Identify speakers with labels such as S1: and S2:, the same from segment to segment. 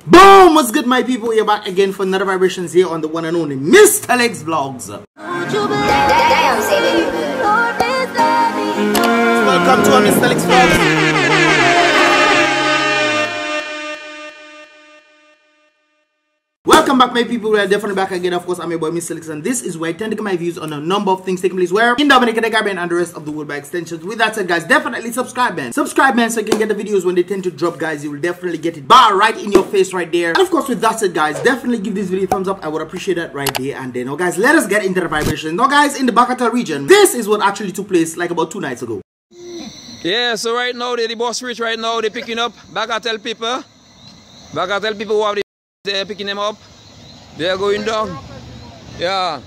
S1: Boom! What's good, my people? We're back again for another vibrations here on the one and only Mystelics vlogs. Welcome to our Mystelics vlogs. Welcome back, my people. We are definitely back again. Of course, I'm your boy Mystelics, and this is where I tend to get my views on a number of things taking place where in Dominica, the Caribbean, and the rest of the world by extensions. With that said, guys, definitely subscribe, man. Subscribe, man, so you can get the videos when they tend to drop, guys. You will definitely get it right in your face right there. And of course, with that said, guys, definitely give this video a thumbs up. I would appreciate that right there. And then, guys, let us get into the vibration. Now, guys, in the Bakatal region, this is what actually took place like about 2 nights ago.
S2: Yeah, so right now, the boss rich right now, they're picking up Bakatal people. Bakatal people who have they're picking them up. They are going down. Yeah.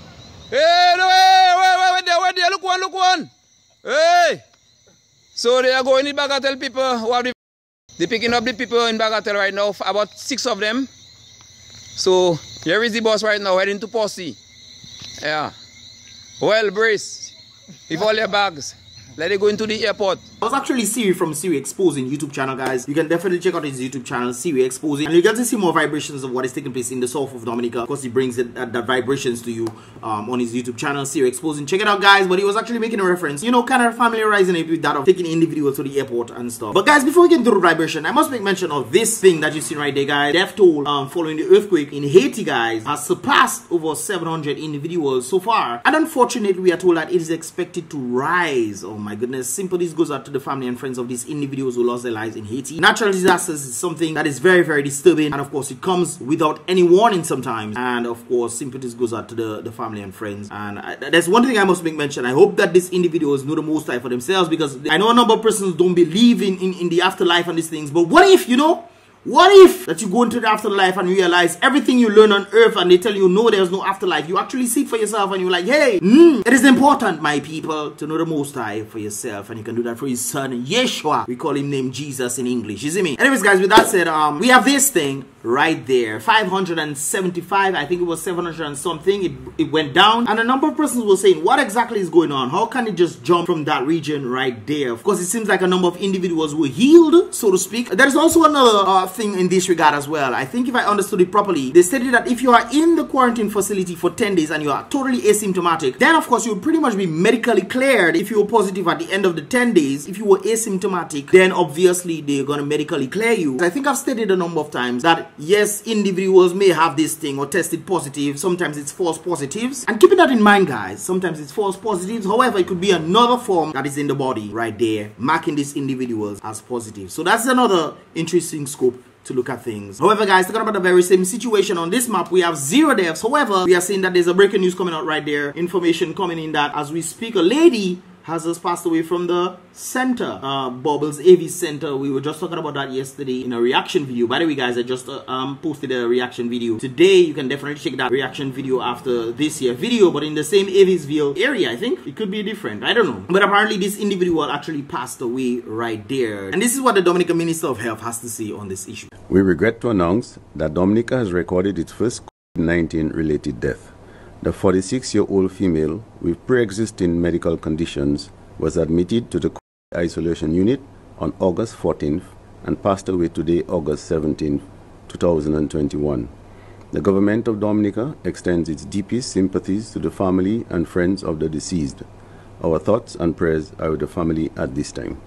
S2: Hey, no, wait there. Look one. Hey. So they are going to Bakatal people who have they're picking up the people in Bakatal right now, about 6 of them. So here is the boss right now heading to Posse. Yeah. Well, brace. With all your bags. Let it go into the airport.
S1: I was actually Siri from Siri Exposing YouTube channel, guys. You can definitely check out his YouTube channel, Siri Exposing, and you get to see more vibrations of what is taking place in the south of Dominica. Of course, he brings that vibrations to you on his YouTube channel, Siri Exposing. Check it out, guys. But he was actually making a reference, you know, kind of familiarizing it with that of taking individuals to the airport and stuff. But guys, before we get into the vibration, I must make mention of this thing that you've seen right there, guys. Death toll following the earthquake in Haiti, guys, has surpassed over 700 individuals so far. And unfortunately, we are told that it is expected to rise. Oh my goodness. Sympathies goes out to the family and friends of these individuals who lost their lives in Haiti. Natural disasters is something that is very, very disturbing, and of course it comes without any warning sometimes. And of course sympathies goes out to the family and friends. And there's one thing I must make mention. I hope that these individuals know the Most High for themselves, because I know a number of persons don't believe in the afterlife and these things. But what if, you know, what if that you go into the afterlife and realize everything you learn on earth and they tell you no, there's no afterlife. You actually see it for yourself and you're like, hey, it is important, my people, to know the Most High for yourself. And you can do that for his son, Yeshua. We call him named Jesus in English. You see me? Anyways, guys, with that said, we have this thing right there. 575, I think it was 700 and something. It went down. And a number of persons were saying, what exactly is going on? How can it just jump from that region right there? Of course, it seems like a number of individuals were healed, so to speak. There's also another thing in this regard as well. I think if I understood it properly, they stated that if you are in the quarantine facility for 10 days and you are totally asymptomatic, then of course you would pretty much be medically cleared if you were positive at the end of the 10 days. If you were asymptomatic, then obviously they're gonna medically clear you. I think I've stated a number of times that yes, individuals may have this thing or tested positive. Sometimes it's false positives. And keeping that in mind, guys, sometimes it's false positives. However, it could be another form that is in the body right there, marking these individuals as positive. So that's another interesting scope to look at things. However, guys, talking about the very same situation on this map, we have 0 deaths. However, we are seeing that there's a breaking news coming out right there. Information coming in that as we speak, a lady has just passed away from the center, Bubbles Avies Center. We were just talking about that yesterday in a reaction video. By the way, guys, I just posted a reaction video today. You can definitely check that reaction video after this here video, but in the same Aviesville area. I think it could be different, I don't know, but apparently this individual actually passed away right there. And this is what the Dominica Minister of Health has to say on this issue.
S3: We regret to announce that Dominica has recorded its first COVID-19 related death. The 46-year-old female with pre-existing medical conditions was admitted to the COVID isolation unit on August 14th and passed away today, August 17th, 2021. The government of Dominica extends its deepest sympathies to the family and friends of the deceased. Our thoughts and prayers are with the family at this time.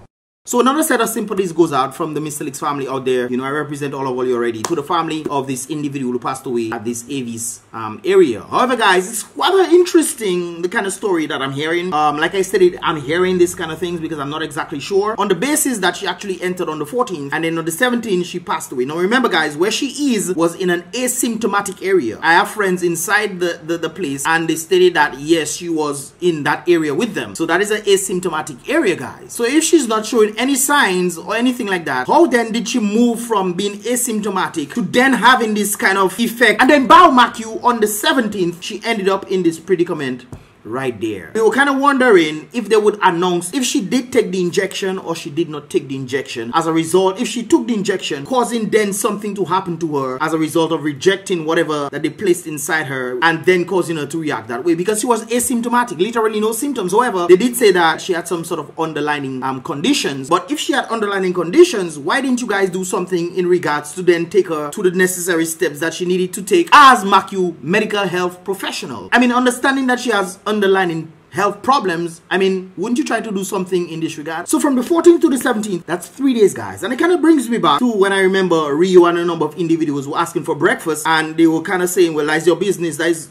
S1: So another set of sympathies goes out from the Mystelics family out there. You know, I represent all of you already. To the family of this individual who passed away at this Avies area. However, guys, it's quite interesting, the kind of story that I'm hearing. Like I said, I'm hearing this kind of things because I'm not exactly sure. On the basis that she actually entered on the 14th and then on the 17th she passed away. Now remember, guys, where she is was in an asymptomatic area. I have friends inside the place and they stated that yes, she was in that area with them. So that is an asymptomatic area, guys. So if she's not showing any signs or anything like that, how then did she move from being asymptomatic to then having this kind of effect? And then bow mark you, on the 17th she ended up in this predicament right there. We were kind of wondering if they would announce if she did take the injection or she did not take the injection. As a result, if she took the injection, causing then something to happen to her as a result of rejecting whatever that they placed inside her and then causing her to react that way, because she was asymptomatic, literally no symptoms. However, they did say that she had some sort of underlying conditions. But if she had underlying conditions, why didn't you guys do something in regards to then take her to the necessary steps that she needed to take as medical health professional? I mean, understanding that she has underlying health problems, I mean, wouldn't you try to do something in this regard? So from the 14th to the 17th, that's 3 days, guys. And it kind of brings me back to when I remember Rio and a number of individuals were asking for breakfast, and they were kind of saying, well, that's your business. That is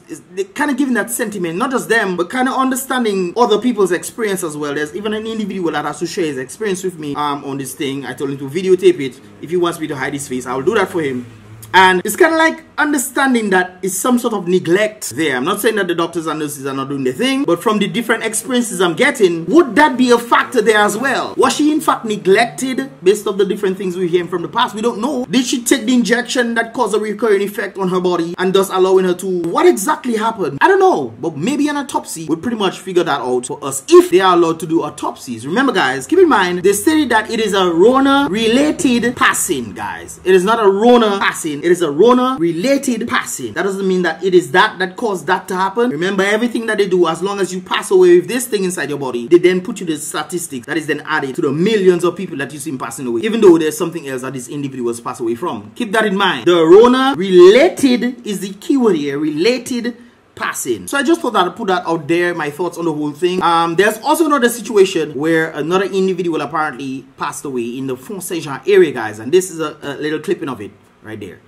S1: kind of giving that sentiment, not just them, but kind of understanding other people's experience as well. There's even an individual that has to share his experience with me on this thing. I told him to videotape it. If he wants me to hide his face, I will do that for him. And it's kind of like understanding that it's some sort of neglect there. I'm not saying that the doctors and nurses are not doing their thing, but from the different experiences I'm getting, would that be a factor there as well? Was she in fact neglected based on the different things we hear from the past? We don't know. Did she take the injection that caused a recurring effect on her body and thus allowing her to... What exactly happened? I don't know, but maybe an autopsy would pretty much figure that out for us if they are allowed to do autopsies. Remember, guys, keep in mind, they stated that it is a Rona-related passing, guys. It is not a Rona passing. It is a Rona-related passing. That doesn't mean that it is that caused that to happen. Remember, everything that they do, as long as you pass away with this thing inside your body, they then put you the statistics that is then added to the millions of people that you see passing away, even though there's something else that these individuals pass away from. Keep that in mind. The Rona-related is the keyword here. Related passing. So I just thought that I'd put that out there, my thoughts on the whole thing. There's also another situation where another individual apparently passed away in the Font Saint-Jean area, guys, and this is a little clipping of it right there.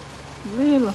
S4: Really?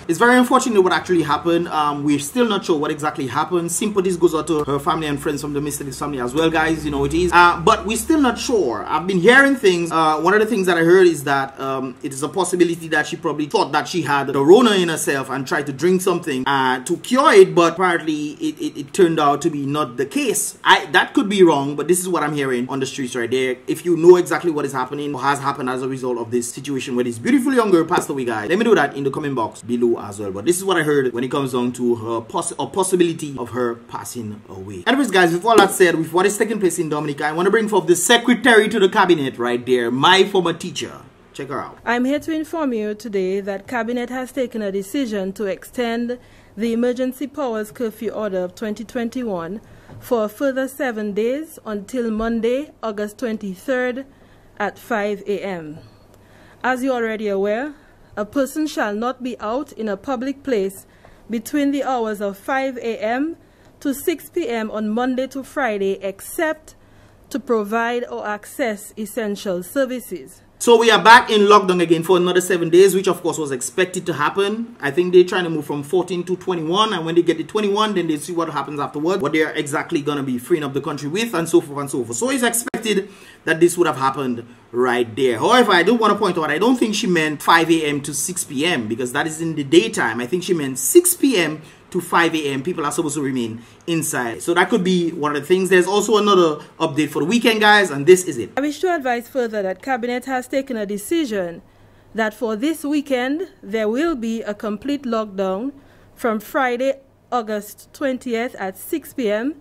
S1: It's very unfortunate what actually happened. We're still not sure what exactly happened. Sympathies goes out to her family and friends from the Mystelics family as well, guys. You know it is. But we're still not sure. I've been hearing things. One of the things that I heard is that it is a possibility that she probably thought that she had the Rona in herself and tried to drink something to cure it, but apparently it turned out to be not the case. That could be wrong, but this is what I'm hearing on the streets right there. If you know exactly what is happening or has happened as a result of this situation where this beautiful young girl passed away, guys, let me know that in the comment box below as well. But this is what I heard when it comes down to her possibility of her passing away. Anyways, guys, with all that said, with what is taking place in Dominica, I want to bring forth the secretary to the cabinet right there, my former teacher. Check her out.
S4: I'm here to inform you today that Cabinet has taken a decision to extend the Emergency Powers Curfew Order of 2021 for a further 7 days until Monday, August 23rd at 5 a.m. As you're already aware, a person shall not be out in a public place between the hours of 5 a.m. to 6 p.m. on Monday to Friday, except to provide or access essential services.
S1: So we are back in lockdown again for another 7 days, which of course was expected to happen. I think they're trying to move from 14 to 21, and when they get to 21, then they see what happens afterward, what they're exactly going to be freeing up the country with, and so forth and so forth. So it's expected that this would have happened right there. However, I do want to point out, I don't think she meant 5 a.m. to 6 p.m. because that is in the daytime. I think she meant 6 p.m. to 5 a.m. people are supposed to remain inside. So that could be one of the things. There's also another update for the weekend, guys, and this is it.
S4: I wish to advise further that Cabinet has taken a decision that for this weekend, there will be a complete lockdown from Friday, August 20th at 6 p.m.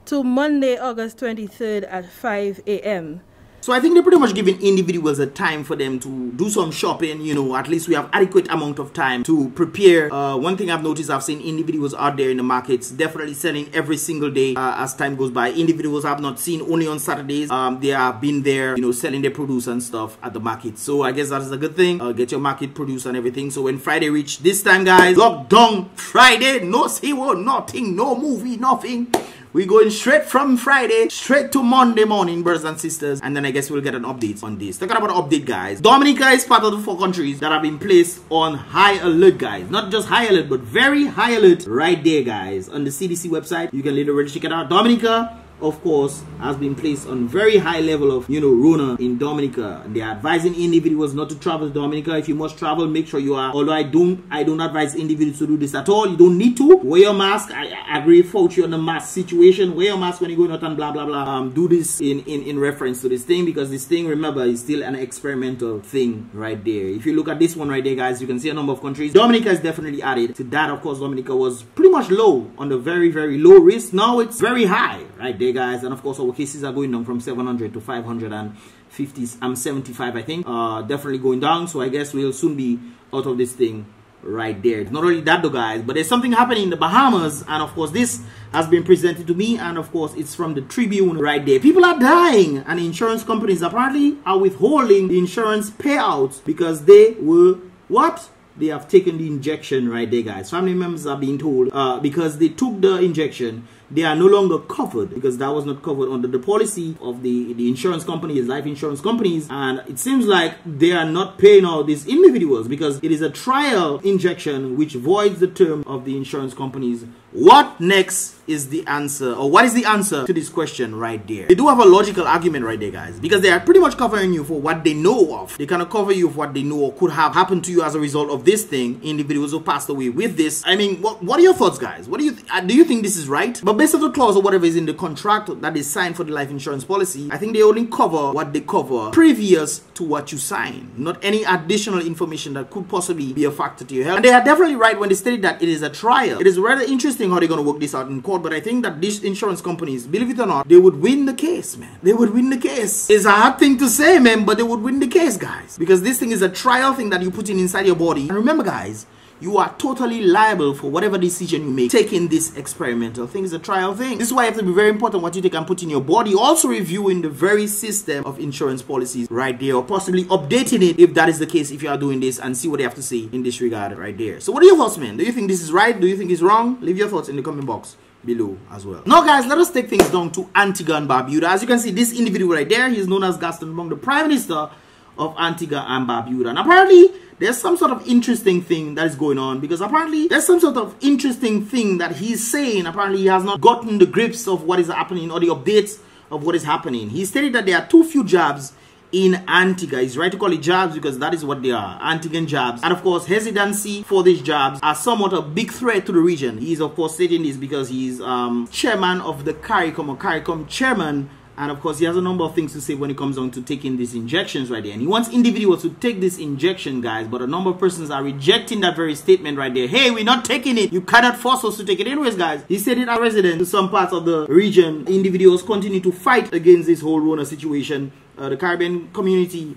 S4: to Monday, August 23rd at 5 a.m.
S1: So I think they're pretty much giving individuals a time for them to do some shopping. You know, at least we have adequate amount of time to prepare. One thing I've noticed, I've seen individuals out there in the markets definitely selling every single day as time goes by. Individuals I've not seen only on Saturdays. They have been there, you know, selling their produce and stuff at the market. So I guess that is a good thing. Get your market produce and everything. So when Friday reach this time, guys, lockdown Friday, no zero, nothing, no movie, nothing. We're going straight from Friday, straight to Monday morning, brothers and sisters. And then I guess we'll get an update on this. Talking about an update, guys. Dominica is part of the 4 countries that have been placed on high alert, guys. Not just high alert, but very high alert right there, guys. On the CDC website, you can literally check it out. Dominica of course, has been placed on very high level of, Rona in Dominica. And they are advising individuals not to travel to Dominica. If you must travel, make sure you are, although I don't advise individuals to do this at all. You don't need to. Wear your mask. I agree with you on the mask situation. Wear your mask when you're going out and blah, blah, blah. Do this in reference to this thing, because this thing, remember, is still an experimental thing right there. If you look at this one right there, guys, you can see a number of countries. Dominica is definitely added to that. Of course, Dominica was pretty much low, on the very, very low risk. Now it's very high right there, guys. And of course, our cases are going down from 700 to 550. 75, I think. Definitely going down. So I guess we'll soon be out of this thing right there. It's not only that though, guys, but there's something happening in the Bahamas, and of course this has been presented to me, and of course it's from the Tribune right there. People are dying, and insurance companies apparently are withholding the insurance payouts because they were what? They have taken the injection right there, guys. Family members are being told because they took the injection, they are no longer covered, because that was not covered under the policy of the insurance companies, life insurance companies. And it seems like they are not paying all these individuals because it is a trial injection which voids the term of the insurance companies. What next is the answer, or what is the answer to this question right there? They do have a logical argument right there, guys, because they are pretty much covering you for what they know of. They cannot cover you for what they know or could have happened to you as a result of this thing. Individuals who passed away with this. I mean, what are your thoughts, guys? What do you think this is right? But based on the clause or whatever is in the contract that is signed for the life insurance policy, I think they only cover what they cover previous to what you sign, not any additional information that could possibly be a factor to your health. And they are definitely right when they stated that it is a trial. It is rather interesting how they're going to work this out in court, but I think that these insurance companies, believe it or not, they would win the case, man. They would win the case. It's a hard thing to say, man, but they would win the case, guys, because this thing is a trial thing that you put in inside your body. And remember, guys, you are totally liable for whatever decision you make taking this experimental thing. Is a trial thing. This is why you have to be very important what you take and put in your body. Also reviewing the very system of insurance policies right there, or possibly updating it if that is the case, if you are doing this, and see what they have to say in this regard right there. So what are your thoughts, man? Do you think this is right? Do you think it's wrong? Leave your thoughts in the comment box below as well. Now, guys, let us take things down to Antigua and Barbuda. As you can see, this individual right there, he is known as Gaston Brong, the Prime Minister of Antigua and Barbuda. And apparently there's some sort of interesting thing that is going on, because apparently there's some sort of interesting thing that he's saying. Apparently he has not gotten the grips of what is happening or the updates of what is happening. He stated that there are too few jobs in Antigua. He's right to call it jobs because that is what they are, Antiguan jobs. And of course, hesitancy for these jobs are somewhat a big threat to the region. He is of course stating this because he's chairman of the CARICOM, or CARICOM chairman. And of course, he has a number of things to say when it comes on to taking these injections right there. And he wants individuals to take this injection, guys. But a number of persons are rejecting that very statement right there. Hey, we're not taking it. You cannot force us to take it. Anyways, guys, he said it as resident to some parts of the region. Individuals continue to fight against this whole Rona situation. The Caribbean community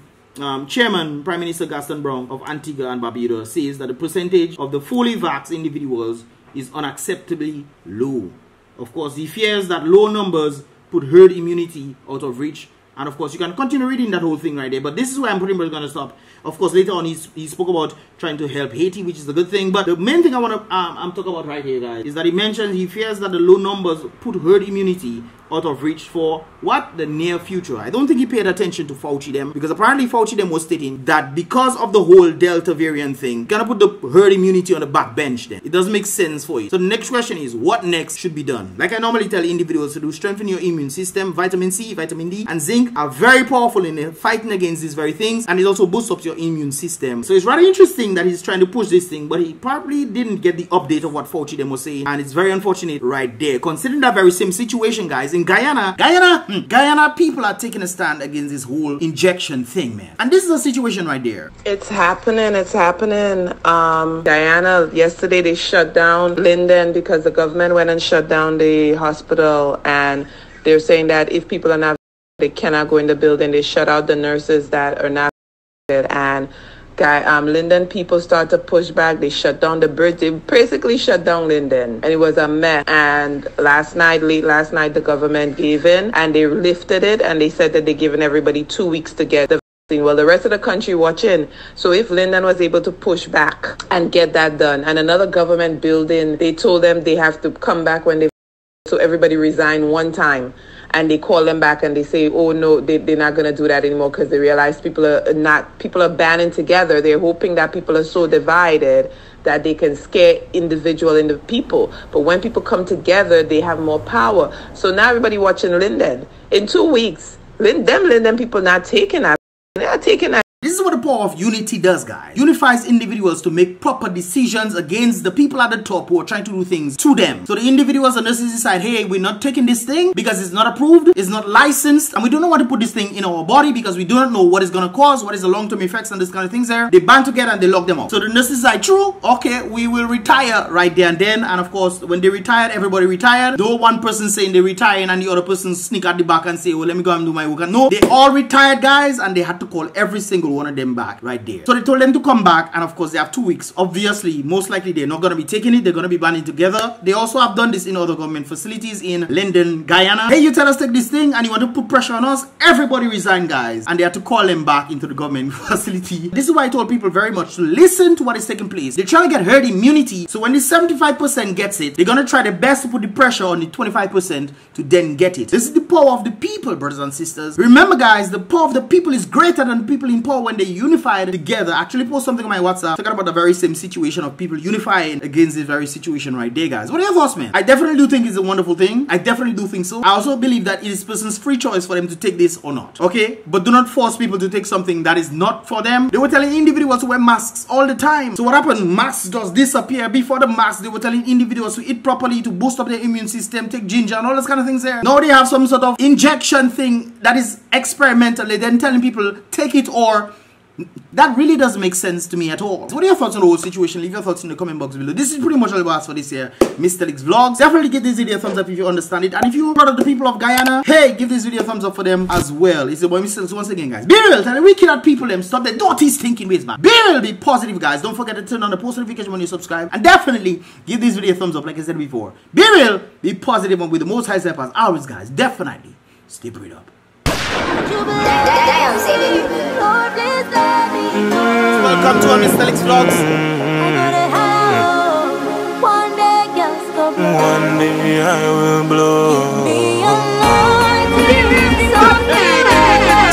S1: chairman, Prime Minister Gaston Brong of Antigua and Barbuda, says that the percentage of the fully vaxxed individuals is unacceptably low. Of course, he fears that low numbers put herd immunity out of reach. And of course, you can continue reading that whole thing right there. But this is where I'm pretty much going to stop. Of course, later on, he spoke about trying to help Haiti, which is a good thing. But the main thing I want to talk about right here, guys, is that he mentions he fears that the low numbers put herd immunity out of reach for what? The near future. I don't think he paid attention to Fauci them, because apparently Fauci them was stating that because of the whole Delta variant thing, gonna put the herd immunity on the back bench then. It doesn't make sense for you. So the next question is, what next should be done? Like I normally tell individuals to do, strengthen your immune system. Vitamin C, vitamin D, and zinc are very powerful in fighting against these very things, and it also boosts up your immune system. So it's rather interesting that he's trying to push this thing, but he probably didn't get the update of what Fauci them was saying, and it's very unfortunate right there, considering that very same situation, guys. In Guyana people are taking a stand against this whole injection thing, man. And this is a situation right there.
S5: It's happening. Guyana, yesterday they shut down Linden because the government went and shut down the hospital, and they're saying that if people are not, they cannot go in the building. They shut out the nurses that are not, and Linden people start to push back. They shut down the bridge. They basically shut down Linden, and it was a mess. And late last night, the government gave in and they lifted it, and they said that they're giving everybody 2 weeks to get the vaccine. Well, the rest of the country watching. So if Linden was able to push back and get that done, and another government building, they told them they have to come back when they, so everybody resigned one time. and they call them back and they say, oh no, they're not going to do that anymore because they realize people are banding together. They're hoping that people are so divided that they can scare individual people. But when people come together, they have more power. So now everybody watching Linden. In 2 weeks, Linden people not taking that. They're not taking that.
S1: This is what the power of unity does, guys. Unifies individuals to make proper decisions against the people at the top who are trying to do things to them. So the individuals and nurses decide, hey, we're not taking this thing because it's not approved, it's not licensed, and we don't know what to put this thing in our body because we do not know what it's going to cause, what is the long-term effects and this kind of things there. They band together and they lock them up. So the nurses decide, true, okay, we will retire right there and then. And of course, when they retired, everybody retired. Though one person saying they're retiring and the other person sneak at the back and say, well, let me go and do my work. And no, they all retired, guys, and they had to call every single one of them back right there. So they told them to come back, and of course they have 2 weeks. Obviously, most likely they're not going to be taking it. They're going to be banding together. They also have done this in other government facilities in Linden, Guyana. Hey, you tell us take this thing and you want to put pressure on us? Everybody resign, guys. And they had to call them back into the government facility. This is why I told people very much to listen to what is taking place. They're trying to get herd immunity. So when the 75% gets it, they're going to try their best to put the pressure on the 25% to then get it. This is the power of the people, brothers and sisters. Remember, guys, the power of the people is greater than the people in power when they unified together. I actually post something on my WhatsApp talking about the very same situation of people unifying against this very situation right there, guys. What are your thoughts, man? I definitely do think it's a wonderful thing. I definitely do think so. I also believe that it is person's free choice for them to take this or not. Okay? But do not force people to take something that is not for them. They were telling individuals to wear masks all the time. So what happened? Masks just disappear. Before the mask, they were telling individuals to eat properly, to boost up their immune system, take ginger and all those kind of things there. Now they have some sort of injection thing that is experimental. They're then telling people take it or that really doesn't make sense to me at all. So what are your thoughts on the whole situation? Leave your thoughts in the comment box below. This is pretty much all about us for this here Mystelics vlogs. Definitely give this video a thumbs up if you understand it. And if you're part of the people of Guyana, hey, give this video a thumbs up for them as well. It's your boy Mystelics once again, guys. Be real, tell the wicked at people them. Stop the dirty stinking ways, man. Be real, be positive, guys. Don't forget to turn on the post notification when you subscribe. And definitely give this video a thumbs up like I said before. Be real, be positive, and with the most high step as always, guys. Definitely stay prayed up. Welcome to our Mystelics vlogs.
S6: One day I will blow.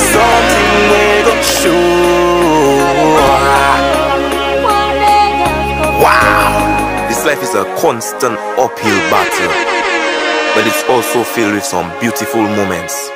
S6: Something we gon' show. Wow, this life is a constant uphill battle, but it's also filled with some beautiful moments.